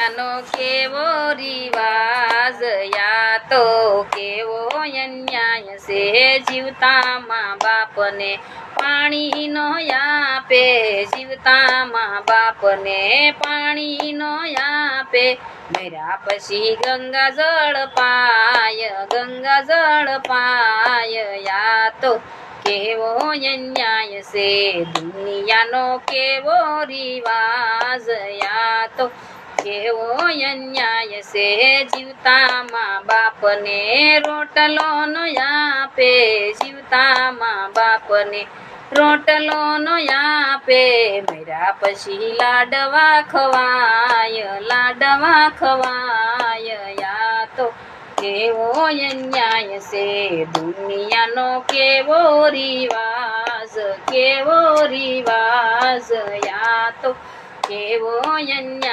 દુનિયાનો કેવો રિવાજ, યા તો કેવો અન્યાય છે, જીવતા મા બાપને પાણી નો આપે, જીવતા મા બાપને પાણી નો આપે, મર્યા પછી ગંગા જળ પાય, ગંગા જળ પાય, યા તો કેવો અન્યાય છે, દુનિયાનો કેવો રિવાજ, યા તો કેવો અન્યાય છે, જીવતા મા બાપને રોટલો નો આપે, જીવતા મા બાપને રોટલો નો આપે, મર્યા પછી લાડવા ખવાય, લાડવા ખવાય, યા તો કેવો અન્યાય છે, દુનિયાનો કેવો રિવાજ, કેવો રિવાજ, યા તો કેવો અન્યાય